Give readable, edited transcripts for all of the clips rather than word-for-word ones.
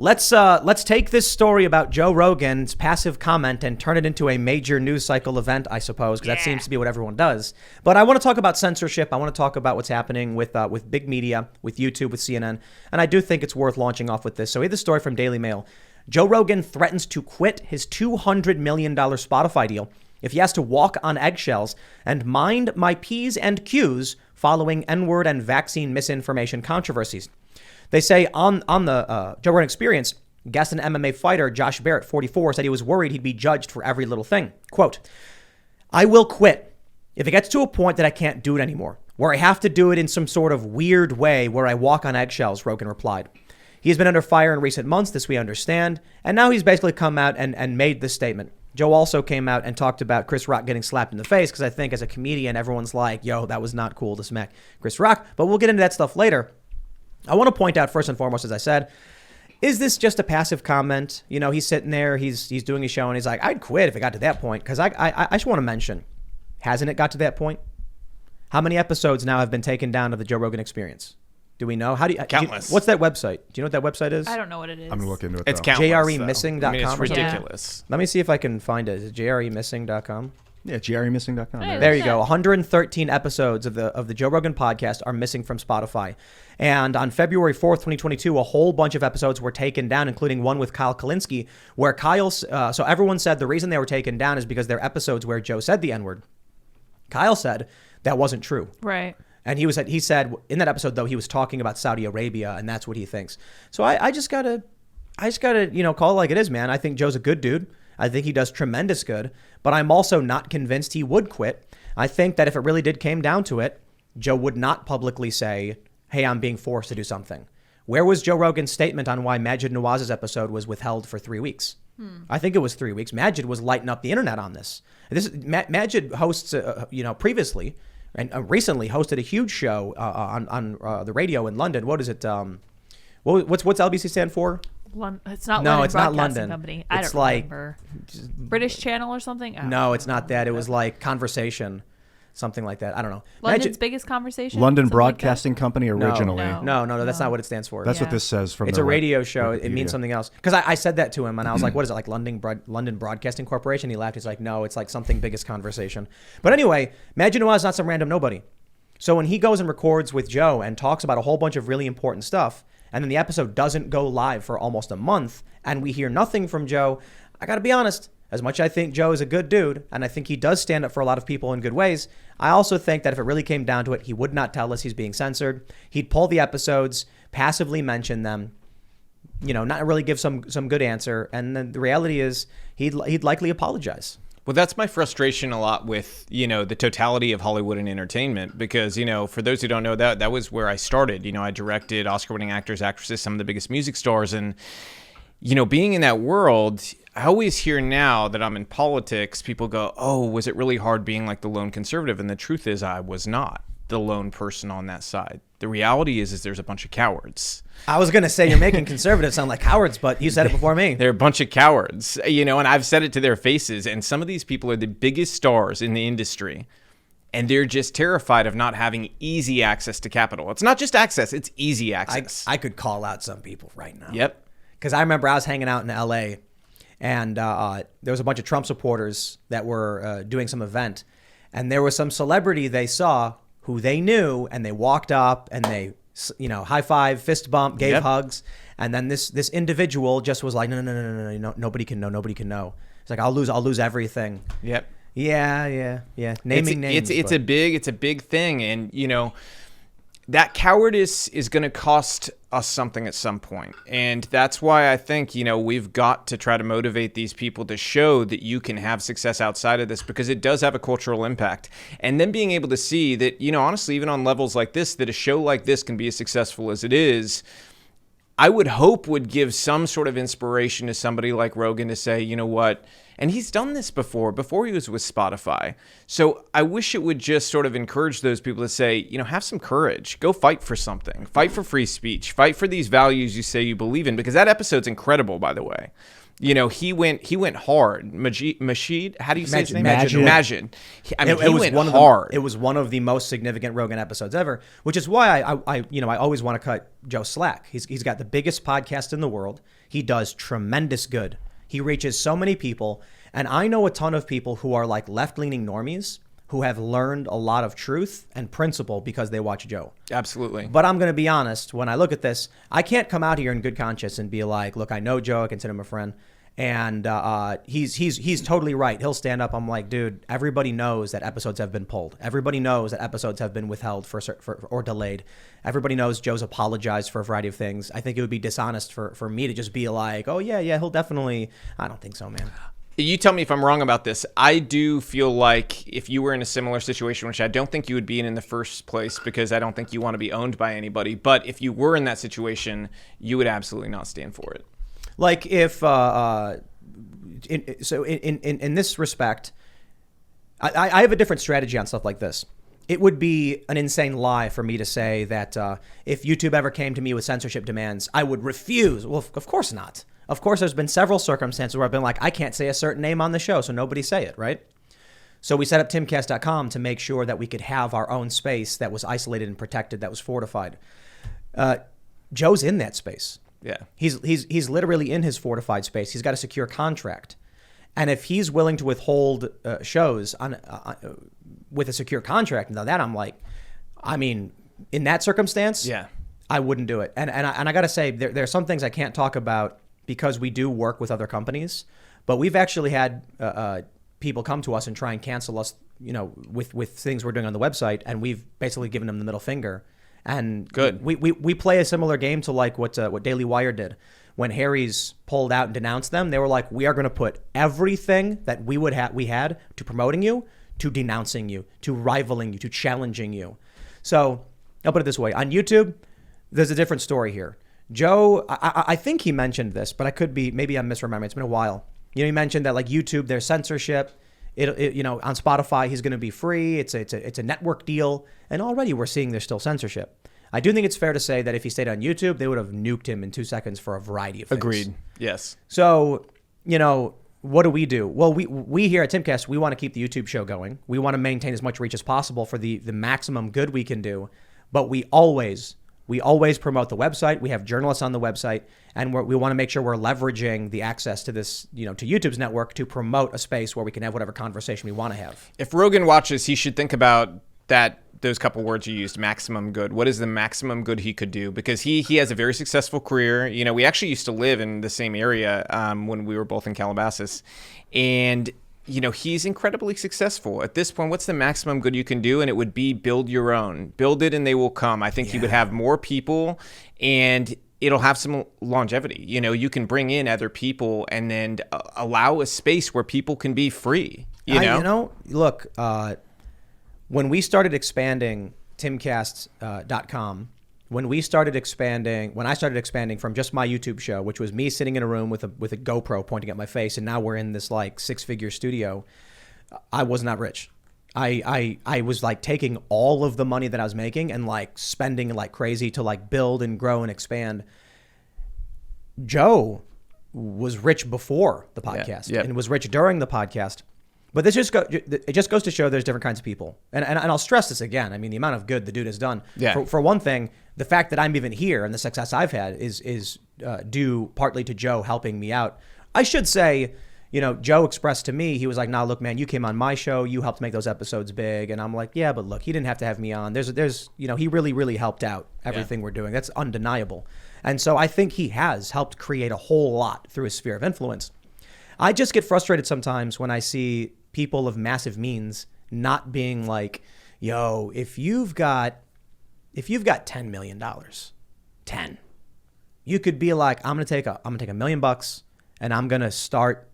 Let's take this story about Joe Rogan's passive comment and turn it into a major news cycle event, I suppose, because that seems to be what everyone does. But I want to talk about censorship. I want to talk about what's happening with big media, with YouTube, with CNN, and I do think it's worth launching off with this. So here's the story from Daily Mail. Joe Rogan threatens to quit his $200 million Spotify deal if he has to walk on eggshells and mind my P's and Q's following N-word and vaccine misinformation controversies. They say on the Joe Rogan Experience, guest and MMA fighter Josh Barrett, 44, said he was worried he'd be judged for every little thing. Quote, I will quit if it gets to a point that I can't do it anymore, where I have to do it in some sort of weird way where I walk on eggshells, Rogan replied. He has been under fire in recent months, this we understand, and now he's basically come out and made this statement. Joe also came out and talked about Chris Rock getting slapped in the face, because I think as a comedian, everyone's like, yo, that was not cool to smack Chris Rock, but we'll get into that stuff later. I want to point out first and foremost, as I said, is this just a passive comment? You know, he's sitting there, he's doing his show, and he's like, I'd quit if it got to that point. Because I just want to mention, hasn't it got to that point? How many episodes now have been taken down of the Joe Rogan Experience? Do we know? Countless. What's that website? Do you know what that website is? I don't know what it is. I'm going to look into it. It's countless. JREmissing.com. I mean, it's ridiculous. Let me see if I can find it. Is it JREmissing.com? Yeah, JREmissing.com. Hey, There you go. 113 episodes of the Joe Rogan podcast are missing from Spotify. And on February 4th, 2022, a whole bunch of episodes were taken down, including one with Kyle Kalinske, where so everyone said the reason they were taken down is because they're episodes where Joe said the N-word. Kyle said that wasn't true. Right. And he said in that episode, though, he was talking about Saudi Arabia, and that's what he thinks. So I just gotta, call it like it is, man. I think Joe's a good dude. I think he does tremendous good, but I'm also not convinced he would quit. I think that if it really did came down to it, Joe would not publicly say, hey, I'm being forced to do something. Where was Joe Rogan's statement on why Majid Nawaz's episode was withheld for 3 weeks? I think it was 3 weeks. Majid was lighting up the internet on this. Majid hosts, previously and recently hosted a huge show on the radio in London. What is it? What's LBC stand for? It's not No, London it's not Broadcasting London. Company. I It's don't like remember. British Channel or something? No, it's not that. It was like Conversation, something like that. I don't know. London's biggest conversation? London Something like Broadcasting Company originally. No, that's not what it stands for. That's what this says from It's the a radio show. Wikipedia. It means something else. Because I said that to him, and I was like, what is it, like London Broadcasting Corporation? He laughed. He's like, no, it's like something biggest conversation. But anyway, Majid Nawaz is not some random nobody. So when he goes and records with Joe and talks about a whole bunch of really important stuff, and then the episode doesn't go live for almost a month, and we hear nothing from Joe, I got to be honest, as much as I think Joe is a good dude, and I think he does stand up for a lot of people in good ways, I also think that if it really came down to it, he would not tell us he's being censored. He'd pull the episodes, passively mention them, not really give some good answer, and then the reality is he'd likely apologize. Well, that's my frustration a lot with, the totality of Hollywood and entertainment, because, for those who don't know, that was where I started. I directed Oscar-winning actors, actresses, some of the biggest music stars. And, being in that world, I always hear now that I'm in politics, people go, oh, was it really hard being like the lone conservative? And the truth is I was not the lone person on that side. The reality is there's a bunch of cowards. I was going to say you're making conservatives sound like cowards, but you said it before me. They're a bunch of cowards, and I've said it to their faces. And some of these people are the biggest stars in the industry, and they're just terrified of not having easy access to capital. It's not just access, it's easy access. I could call out some people right now. Yep. Because I remember I was hanging out in LA, and there was a bunch of Trump supporters that were doing some event, and there was some celebrity they saw who they knew, and they walked up and they, high five, fist bump, gave hugs, and then this individual just was like, no, nobody can know. It's like I'll lose everything. Yep. Yeah. Naming names. It's a big thing, and that cowardice is going to cost us something at some point. And that's why I think, we've got to try to motivate these people to show that you can have success outside of this, because it does have a cultural impact. And then being able to see that, honestly, even on levels like this, that a show like this can be as successful as it is, I would hope would give some sort of inspiration to somebody like Rogan to say, you know what, And he's done this before he was with Spotify. So I wish it would just sort of encourage those people to say, have some courage. Go fight for something. Fight for free speech. Fight for these values you say you believe in. Because that episode's incredible, by the way. He went hard. Majid, how do you say his name? Majid. He went hard. It was one of the most significant Rogan episodes ever, which is why I always want to cut Joe slack. He's got the biggest podcast in the world. He does tremendous good. He reaches so many people, and I know a ton of people who are like left-leaning normies who have learned a lot of truth and principle because they watch Joe. Absolutely. But I'm going to be honest, when I look at this, I can't come out here in good conscience and be like, look, I know Joe, I consider him a friend, and he's totally right. He'll stand up. I'm like, dude, everybody knows that episodes have been pulled. Everybody knows that episodes have been withheld or delayed. Everybody knows Joe's apologized for a variety of things. I think it would be dishonest for me to just be like, oh, yeah, he'll definitely. I don't think so, man. You tell me if I'm wrong about this. I do feel like if you were in a similar situation, which I don't think you would be in the first place because I don't think you want to be owned by anybody, but if you were in that situation, you would absolutely not stand for it. Like if, in this respect, I have a different strategy on stuff like this. It would be an insane lie for me to say that if YouTube ever came to me with censorship demands, I would refuse. Well, of course not. Of course, there's been several circumstances where I've been like, I can't say a certain name on the show, so nobody say it, right? So we set up Timcast.com to make sure that we could have our own space that was isolated and protected, that was fortified. Joe's in that space. Yeah. He's literally in his fortified space. He's got a secure contract. And if he's willing to withhold shows on with a secure contract, now that I'm like, I mean, in that circumstance, yeah, I wouldn't do it. And I got to say, there are some things I can't talk about because we do work with other companies, but we've actually had people come to us and try and cancel us, with things we're doing on the website, and we've basically given them the middle finger. And good. We play a similar game to like what Daily Wire did. When Harry's pulled out and denounced them, they were like, we are going to put everything that we had to promoting you, to denouncing you, to rivaling you, to challenging you. So I'll put it this way. On YouTube, there's a different story here. Joe, I think he mentioned this, but maybe I'm misremembering. It's been a while. He mentioned that like YouTube, there's censorship. On Spotify, he's going to be free. It's a network deal. And already we're seeing there's still censorship. I do think it's fair to say that if he stayed on YouTube, they would have nuked him in 2 seconds for a variety of things. Agreed. Yes. So, what do we do? Well, we here at Timcast, we want to keep the YouTube show going. We want to maintain as much reach as possible for the maximum good we can do. But we always promote the website. We have journalists on the website, and we want to make sure we're leveraging the access to this, to YouTube's network to promote a space where we can have whatever conversation we want to have. If Rogan watches, he should think about those couple words you used, maximum good. What is the maximum good he could do? Because he has a very successful career. We actually used to live in the same area when we were both in Calabasas, and he's incredibly successful. At this point, what's the maximum good you can do? And it would be build your own. Build it and they will come. I think he would have more people and it'll have some longevity. You can bring in other people and then allow a space where people can be free. Look, when we started expanding Timcast.com, when I started expanding from just my YouTube show, which was me sitting in a room with a GoPro pointing at my face, and now we're in this like 6-figure studio, I was not rich. I was like taking all of the money that I was making and like spending like crazy to like build and grow and expand. Joe was rich before the podcast and was rich during the podcast. But it just goes to show there's different kinds of people. And I'll stress this again. I mean, the amount of good the dude has done. Yeah. For one thing, the fact that I'm even here and the success I've had is due partly to Joe helping me out. I should say, Joe expressed to me, he was like, nah, look, man, you came on my show. You helped make those episodes big. And I'm like, yeah, but look, he didn't have to have me on. There's he really, really helped out everything we're doing. That's undeniable. And so I think he has helped create a whole lot through his sphere of influence. I just get frustrated sometimes when I see people of massive means not being like, yo, if you've got $10 million, you could be like, I'm gonna take $1 million and I'm gonna start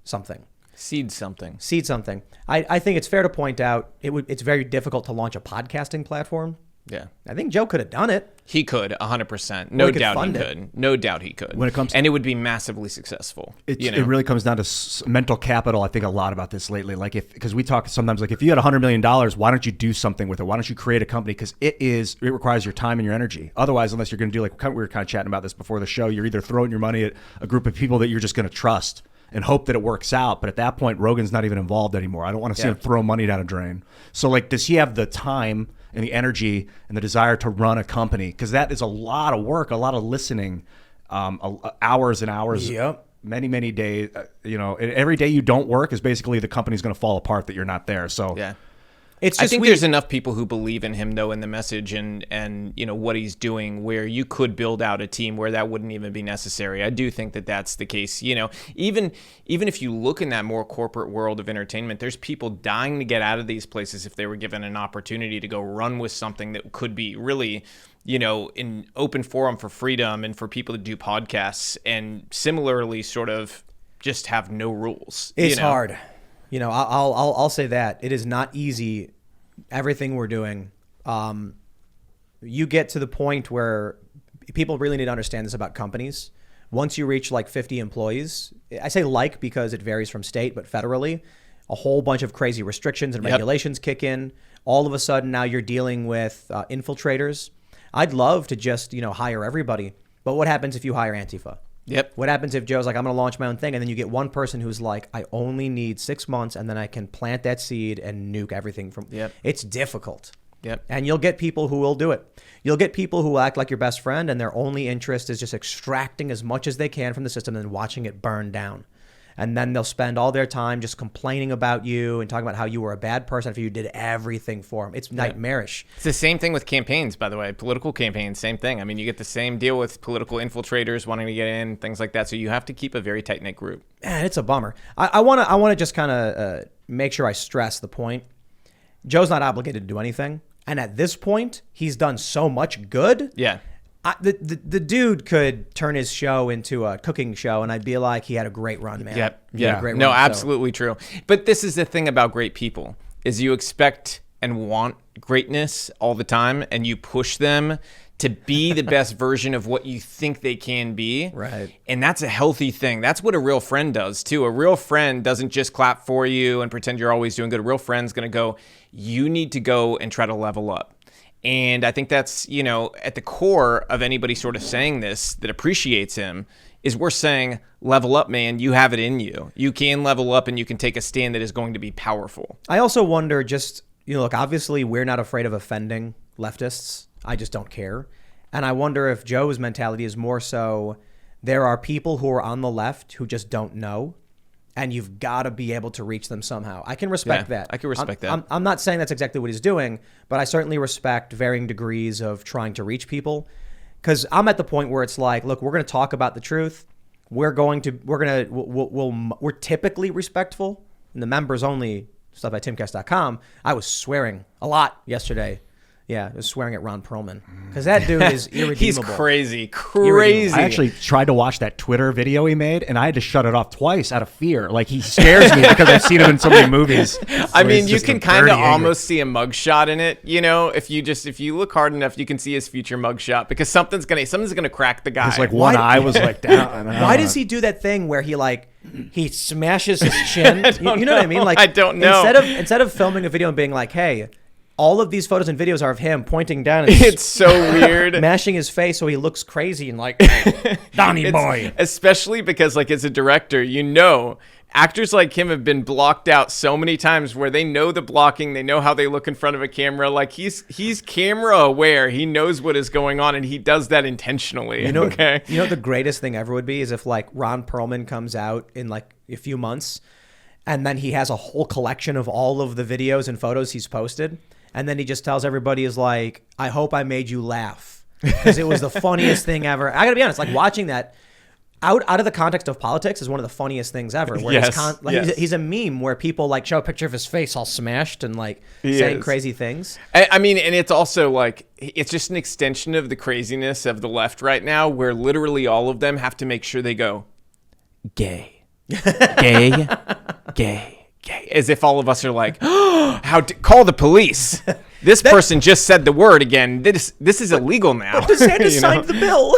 something. Seed something. I think it's fair to point out it's very difficult to launch a podcasting platform. Yeah. I think Joe could have done it. He could, 100%. Or No he could doubt he fund it. could. No doubt he could. When it comes- and it would be massively successful. It you know? really comes down to mental capital. I think a lot about this lately. Like because we talk sometimes like if you had $100 million, why don't you do something with it? Why don't you create a company? Because it requires your time and your energy. Otherwise, unless you're going to do like we were kind of chatting about this before the show, you're either throwing your money at a group of people that you're just going to trust and hope that it works out. But at that point, Rogan's not even involved anymore. I don't want to see him throw money down a drain. So like, does he have the time and the energy and the desire to run a company? Because that is a lot of work, a lot of listening, hours and hours, many days. Every day you don't work is basically the company's going to fall apart that you're not there. So yeah. It's I just think there's enough people who believe in him, though, in the message and what he's doing, where you could build out a team where that wouldn't even be necessary. I do think that that's the case. Even if you look in that more corporate world of entertainment, there's people dying to get out of these places if they were given an opportunity to go run with something that could be really, in open forum for freedom and for people to do podcasts and similarly sort of just have no rules. It's hard. I'll say that it is not easy. Everything we're doing, you get to the point where people really need to understand this about companies. Once you reach like 50 employees, I say because it varies from state, but federally, a whole bunch of crazy restrictions and regulations kick in. All of a sudden now you're dealing with infiltrators. I'd love to just, hire everybody. But what happens if you hire Antifa? Yep. What happens if Joe's like, I'm going to launch my own thing, and then you get one person who's like, I only need 6 months, and then I can plant that seed and nuke everything from. Yep. It's difficult. Yep. And you'll get people who will do it. You'll get people who act like your best friend, and their only interest is just extracting as much as they can from the system and watching it burn down. And then they'll spend all their time just complaining about you and talking about how you were a bad person after you did everything for them. It's nightmarish. It's the same thing with campaigns, by the way. Political campaigns, same thing. I mean, you get the same deal with political infiltrators wanting to get in, things like that. So you have to keep a very tight-knit group. Man, it's a bummer. I want to just kind of make sure I stress the point. Joe's not obligated to do anything. And at this point, he's done so much good. Yeah. The dude could turn his show into a cooking show, and I'd be like, he had a great run, man. Yep. Yeah. Great no, run, absolutely true. But this is the thing about great people, is you expect and want greatness all the time, and you push them to be the best version of what you think they can be. Right. And that's a healthy thing. That's what a real friend does, too. A real friend doesn't just clap for you and pretend you're always doing good. A real friend's going to go, you need to go and try to level up. And I think that's, at the core of anybody sort of saying this that appreciates him is we're saying, level up, man. You have it in you. You can level up and you can take a stand that is going to be powerful. I also wonder look, obviously we're not afraid of offending leftists. I just don't care. And I wonder if Joe's mentality is more so there are people who are on the left who just don't know. And you've got to be able to reach them somehow. I can respect that. I can respect that. I'm not saying that's exactly what he's doing, but I certainly respect varying degrees of trying to reach people. Because I'm at the point where it's like, look, we're going to talk about the truth. We're typically respectful. In the members only stuff at Timcast.com, I was swearing a lot yesterday. Yeah, I was swearing at Ron Perlman because that dude is irredeemable. He's crazy. Irredeemable. I actually tried to watch that Twitter video he made, and I had to shut it off twice out of fear. Like, he scares me because I've seen him in so many movies. So I mean, you just can kind of almost see a mugshot in it. If you look hard enough, you can see his future mugshot because something's gonna crack the guy. It's like one eye was like down. Why does he do that thing where he smashes his chin? You know what I mean? Like, I don't know. Instead of filming a video and being like, hey, all of these photos and videos are of him pointing down and it's so weird, mashing his face so he looks crazy and like Donnie boy. Especially because as a director, actors like him have been blocked out so many times where they know the blocking, they know how they look in front of a camera. Like he's camera aware. He knows what is going on and he does that intentionally. Okay. The greatest thing ever would be is if Ron Perlman comes out in a few months and then he has a whole collection of all of the videos and photos he's posted. And then he just tells everybody I hope I made you laugh because it was the funniest thing ever. I gotta be honest, watching that out of the context of politics is one of the funniest things ever. Where yes. He's a meme where people show a picture of his face all smashed and saying crazy things. I mean, and it's also it's just an extension of the craziness of the left right now where literally all of them have to make sure they go gay, gay, gay. As if all of us are call the police. This person just said the word again. This is illegal now. DeSantis You know? signed the bill.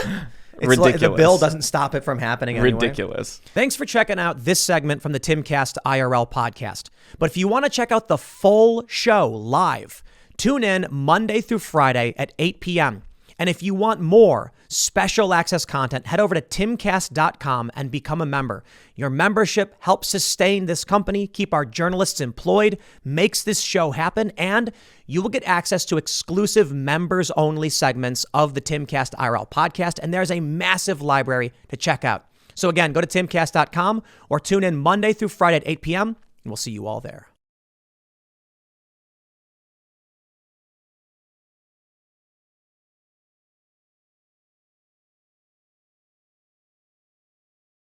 It's like the Ridiculous. bill doesn't stop it from happening anyway. Ridiculous. Thanks for checking out this segment from the Timcast IRL podcast. But if you want to check out the full show live, tune in Monday through Friday at 8 p.m. And if you want more special access content, head over to timcast.com and become a member. Your membership helps sustain this company, keep our journalists employed, makes this show happen, and you will get access to exclusive members-only segments of the Timcast IRL podcast, and there's a massive library to check out. So again, go to timcast.com or tune in Monday through Friday at 8 p.m., and we'll see you all there.